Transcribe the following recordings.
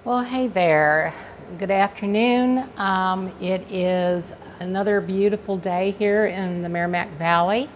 Well, hey there. Good afternoon. It is another beautiful day here in the Merrimack Valley,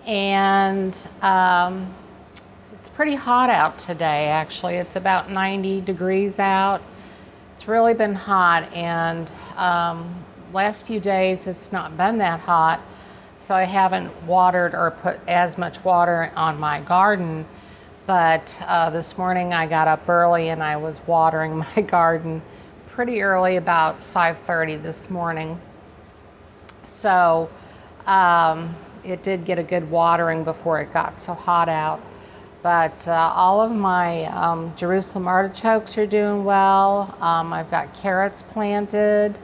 and it's pretty hot out today. Actually, it's about 90 degrees out. It's really been hot, and last few days it's not been that hot, so I haven't watered or put as much water on my garden. But this morning I got up early and I was watering my garden pretty early, about 5:30 this morning. So it did get a good watering before it got so hot out. But all of my Jerusalem artichokes are doing well. I've got carrots planted.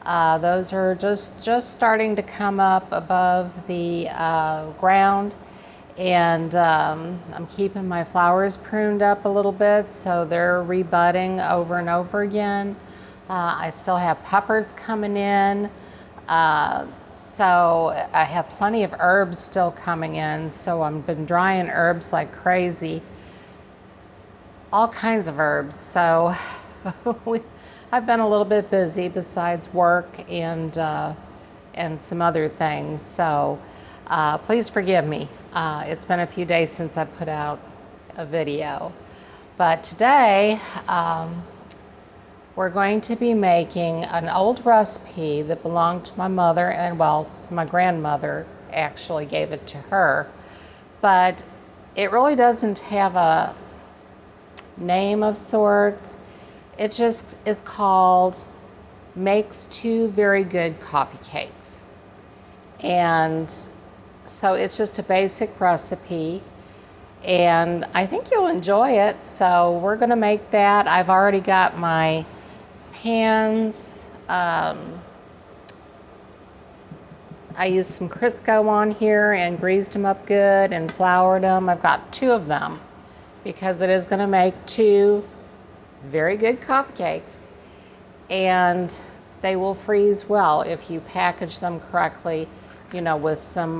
Those are just starting to come up above the ground. And I'm keeping my flowers pruned up a little bit so they're rebudding over and over again. I still have peppers coming in. So I have plenty of herbs still coming in. So I've been drying herbs like crazy. All kinds of herbs. So I've been a little bit busy besides work and some other things. So please forgive me. It's been a few days since I put out a video. But today, we're going to be making an old recipe that belonged to my mother, and well, my grandmother actually gave it to her. But it really doesn't have a name of sorts. It just is called Makes Two Very Good Coffee Cakes. And so it's just a basic recipe, and I think you'll enjoy it. So we're gonna make that. I've already got my pans. I used some Crisco on here and greased them up good and floured them. I've got 2 of them because it is gonna make 2 very good coffee cakes, and they will freeze well if you package them correctly, you know, with some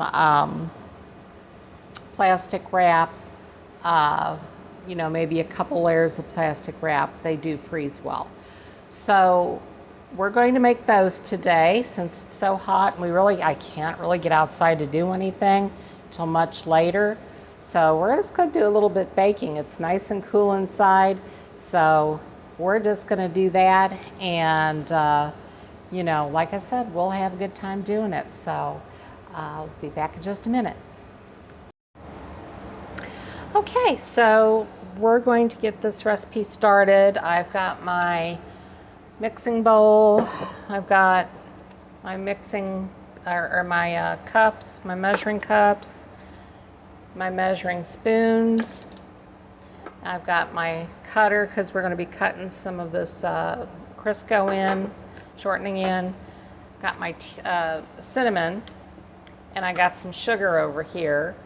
plastic wrap, you know, maybe a couple layers of plastic wrap. They do freeze well. So we're going to make those today since it's so hot, and I can't really get outside to do anything until much later. So we're just going to do a little bit baking. It's nice and cool inside, so we're just going to do that, and you know, like I said, we'll have a good time doing it. So I'll be back in just a minute. Okay, so we're going to get this recipe started. I've got my mixing bowl. I've got my my cups, my measuring cups, my measuring spoons. I've got my cutter because we're going to be cutting some of this Crisco in, shortening in. Got my cinnamon. And I got some sugar over here.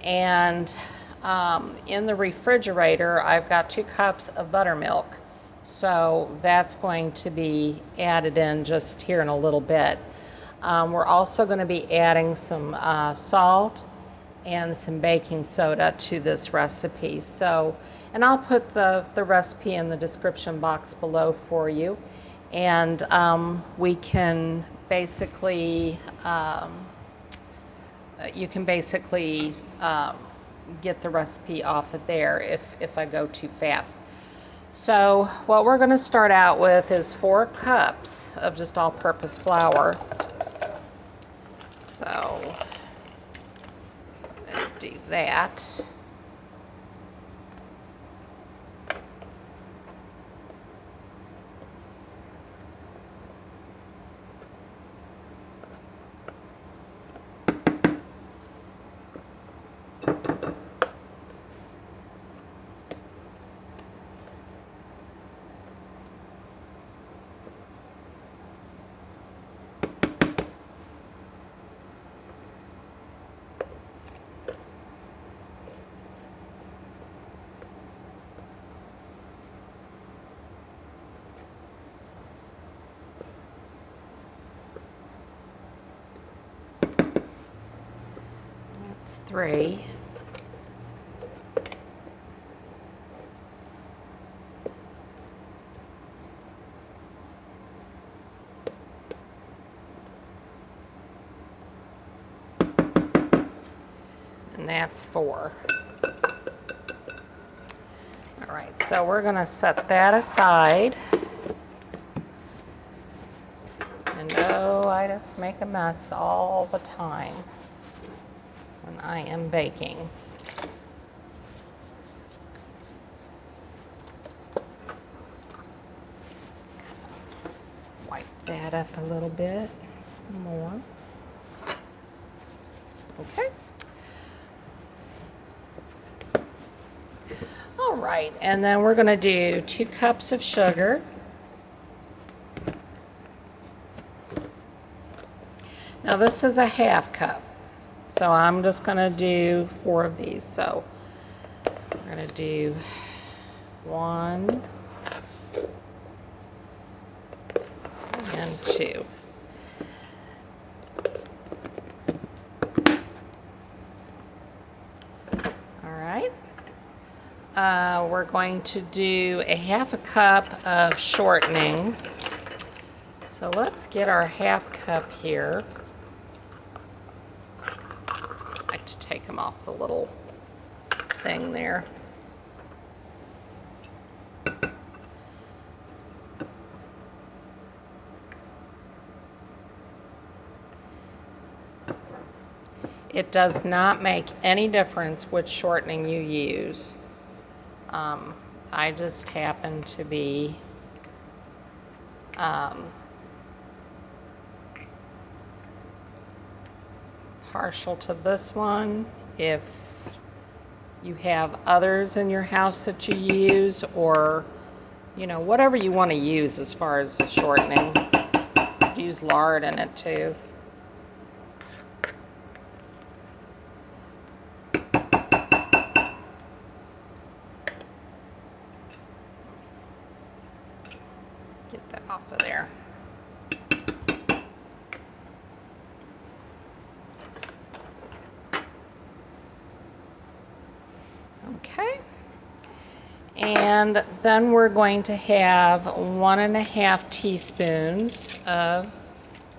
And in the refrigerator, I've got 2 cups of buttermilk. So that's going to be added in just here in a little bit. We're also going to be adding some salt and some baking soda to this recipe. So, and I'll put the recipe in the description box below for you. And we can basically you can basically get the recipe off of there if I go too fast. So what we're going to start out with is 4 cups of just all-purpose flour. So let's do that. That's 3. and that's 4. All right, so we're going to set that aside. And oh, I just make a mess all the time when I am baking. Wipe that up a little bit more. Okay. All right, and then we're going to do 2 cups of sugar. Now this is a 1/2 cup, so I'm just going to do 4 of these. So we're going to do 1 and 2. All right. We're going to do a 1/2 cup of shortening. So let's get our 1/2 cup here. I like to take them off the little thing there. It does not make any difference which shortening you use. I just happen to be partial to this one. If you have others in your house that you use, or you know, whatever you want to use as far as shortening, use lard in it too. Get that off of there. Okay, and then we're going to have 1½ teaspoons of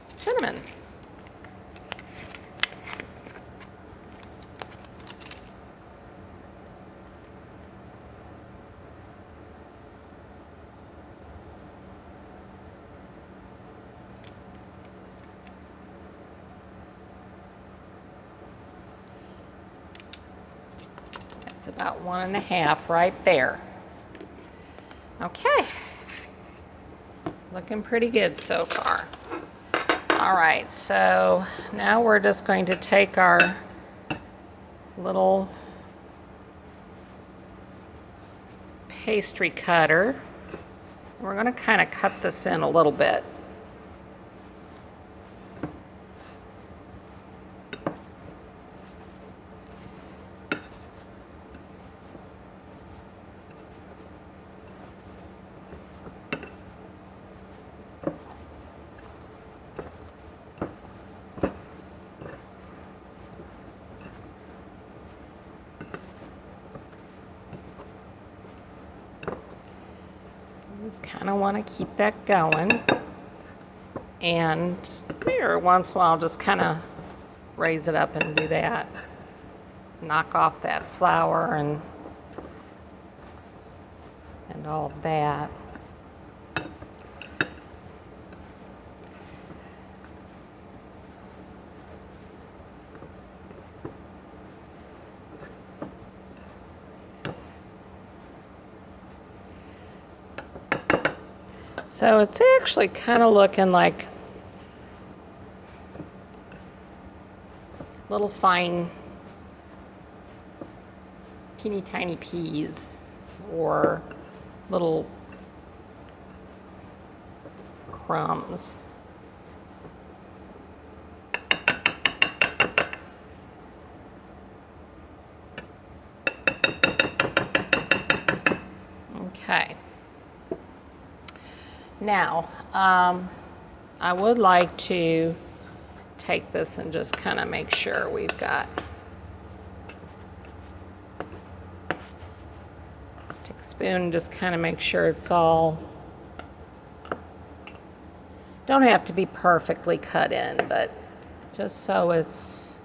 cinnamon. About 1½ right there. Okay, looking pretty good so far. All right, so now we're just going to take our little pastry cutter. We're going to kind of cut this in a little bit. Just kind of want to keep that going, and every once in a while just kind of raise it up and do that. Knock off that flour and all of that. So it's actually kind of looking like little fine, teeny tiny peas, or little crumbs. Okay. Now, I would like to take this and just kind of make sure we've got, take a spoon and just kind of make sure it's all, don't have to be perfectly cut in, but just so it's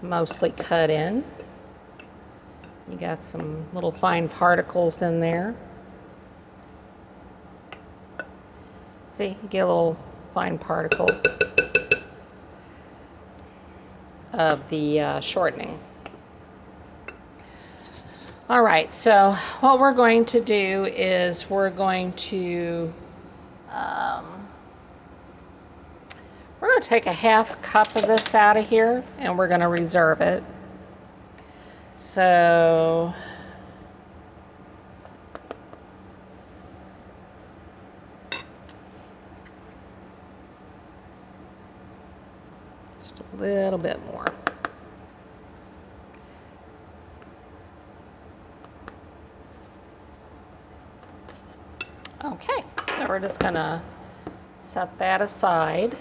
mostly cut in. You got some little fine particles in there. See, you get little fine particles of the shortening. All right, so what we're going to do is we're going to take a half cup of this out of here, and we're going to reserve it. So just a little bit more. Okay, so we're just gonna set that aside.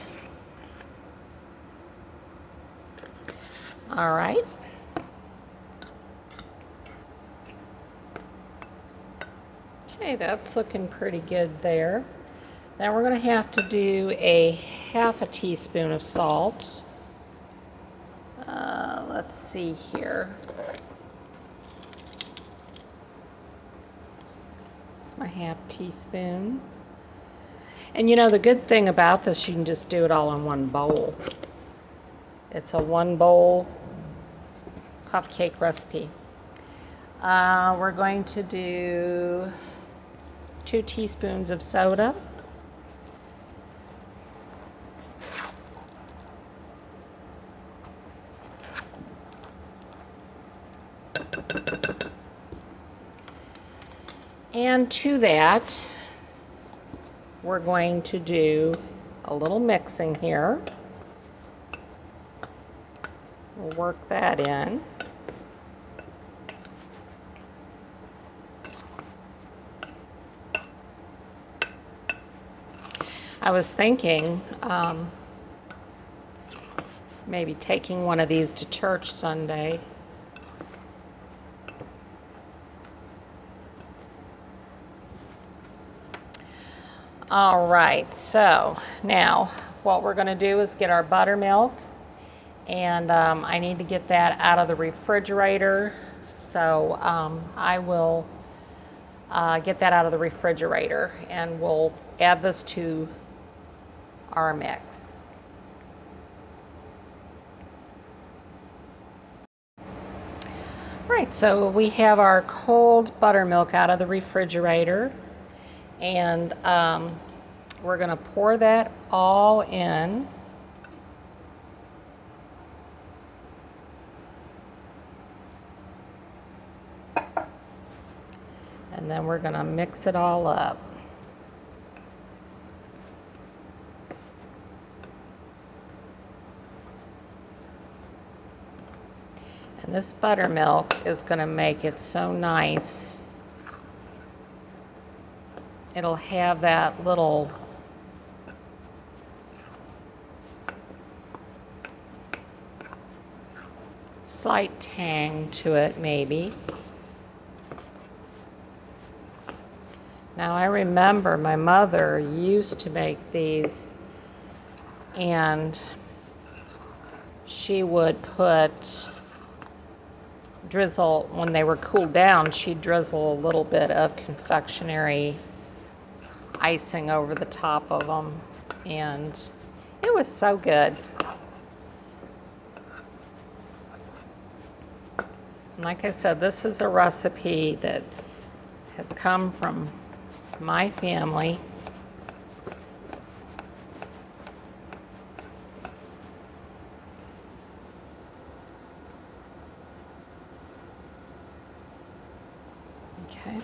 All right. Okay, that's looking pretty good there. Now we're gonna have to do a half a teaspoon of salt. Let's see here. My half teaspoon. And you know, the good thing about this, you can just do it all in one bowl. It's a one bowl coffee cake recipe. We're going to do 2 teaspoons of soda. And to that, we're going to do a little mixing here. We'll work that in. I was thinking maybe taking one of these to church Sunday. All right, so now what we're going to do is get our buttermilk, and I need to get that out of the refrigerator, so I will get that out of the refrigerator, and we'll add this to our mix. Right, so we have our cold buttermilk out of the refrigerator, and we're going to pour that all in. And then we're going to mix it all up. And this buttermilk is going to make it so nice. It'll have that little slight tang to it, maybe. Now, I remember my mother used to make these, and she would drizzle, when they were cooled down, she'd drizzle a little bit of confectionery icing over the top of them, and it was so good. Like I said, this is a recipe that has come from my family. Okay.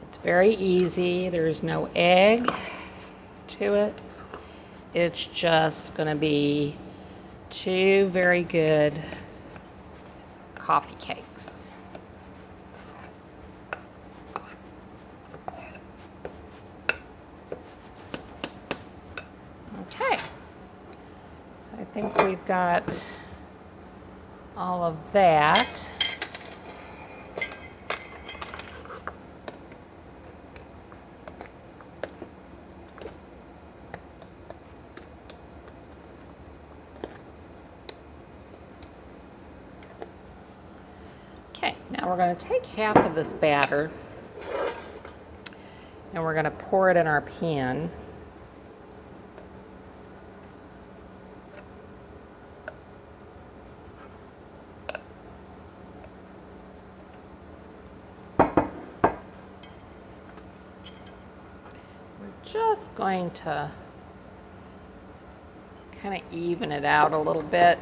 It's very easy. There's no egg to it. It's just going to be 2 very good coffee cakes. Okay, so I think we've got all of that. Now we're going to take half of this batter and we're going to pour it in our pan. Just going to kind of even it out a little bit.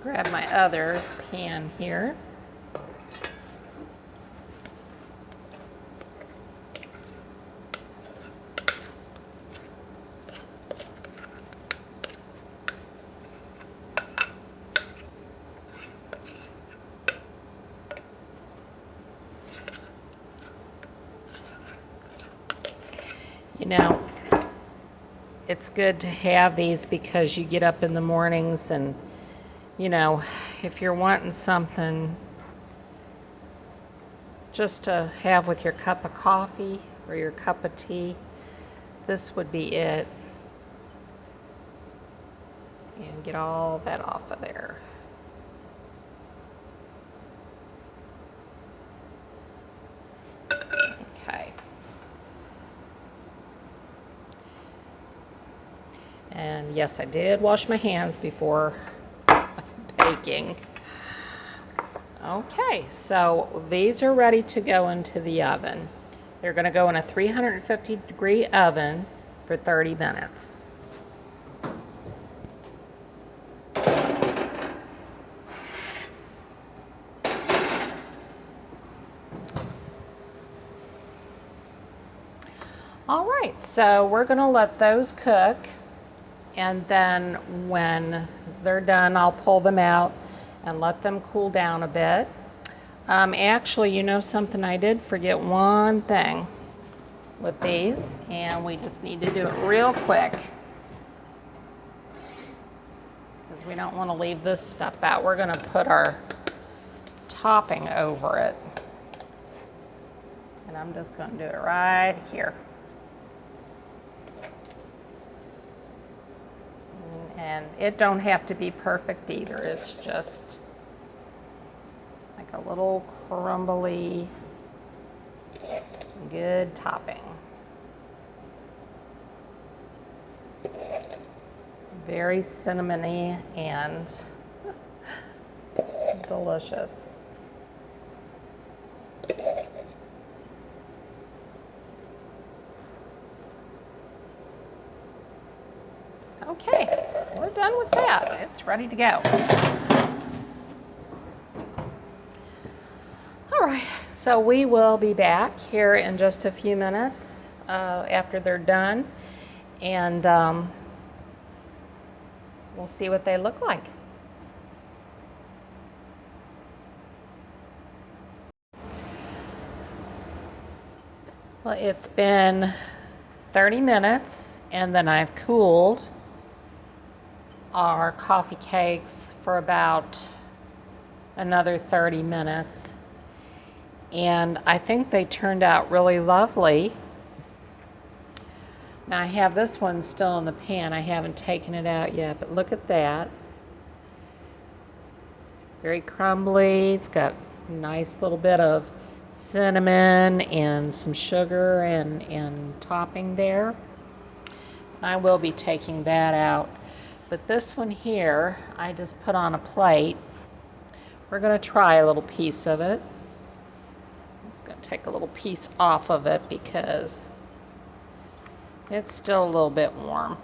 Grab my other pan here. You know, it's good to have these because you get up in the mornings and, you know, if you're wanting something just to have with your cup of coffee or your cup of tea, this would be it. And get all that off of there. Okay. And yes, I did wash my hands before baking. Okay, so these are ready to go into the oven. They're going to go in a 350-degree oven for 30 minutes. All right, so we're going to let those cook, and then when they're done, I'll pull them out and let them cool down a bit. Actually, you know something, I did forget one thing with these, and we just need to do it real quick because we don't want to leave this stuff out. We're going to put our topping over it, and I'm just going to do it right here. And it don't have to be perfect either. It's just like a little crumbly, good topping. Very cinnamony and delicious. Okay, we're done with that. It's ready to go. All right, so we will be back here in just a few minutes after they're done, and we'll see what they look like. Well, it's been 30 minutes, and then I've cooled our coffee cakes for about another 30 minutes. And I think they turned out really lovely. Now I have this one still in the pan. I haven't taken it out yet, but look at that. Very crumbly. It's got a nice little bit of cinnamon and some sugar and topping there. I will be taking that out. But this one here, I just put on a plate. We're going to try a little piece of it. I'm just going to take a little piece off of it because it's still a little bit warm.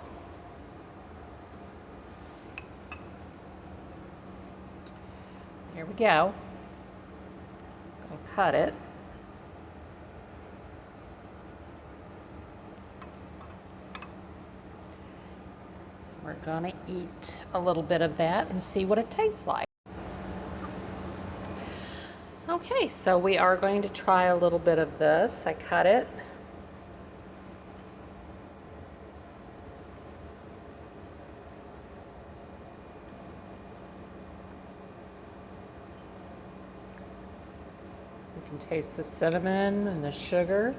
Here we go. I'll cut it. We're gonna eat a little bit of that and see what it tastes like. Okay, so we are going to try a little bit of this. I cut it. You can taste the cinnamon and the sugar.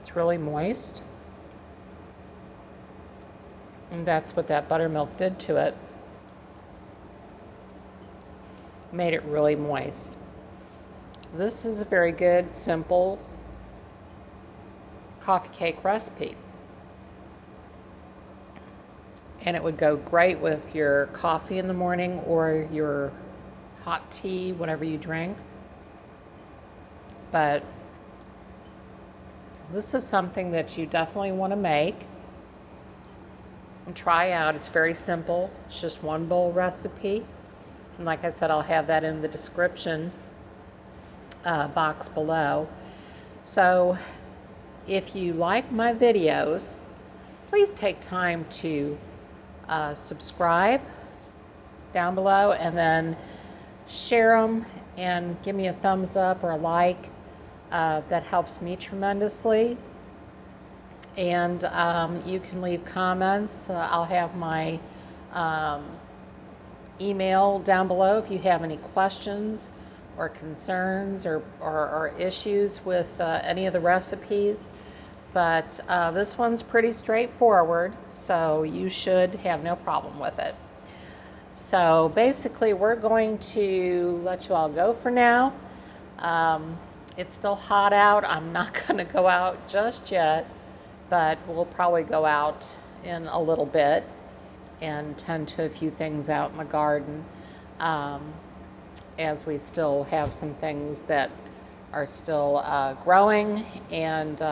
It's it's really moist. And that's what that buttermilk did to it. Made it really moist. This is a very good, simple coffee cake recipe. And it would go great with your coffee in the morning or your hot tea, whatever you drink. But this is something that you definitely want to make and try out. It's very simple. It's just one bowl recipe. And like I said, I'll have that in the description box below. So if you like my videos, please take time to subscribe down below and then share them and give me a thumbs up or a like. That helps me tremendously. And you can leave comments. I'll have my email down below if you have any questions or concerns or issues with any of the recipes. But this one's pretty straightforward, so you should have no problem with it. So basically, we're going to let you all go for now. It's still hot out. I'm not going to go out just yet, but we'll probably go out in a little bit and tend to a few things out in the garden, as we still have some things that are still growing, and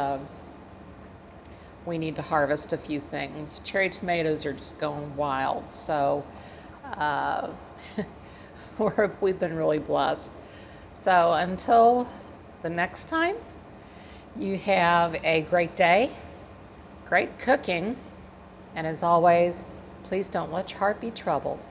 we need to harvest a few things. Cherry tomatoes are just going wild, so we've been really blessed. So until the next time, you have a great day, great cooking, and as always, please don't let your heart be troubled.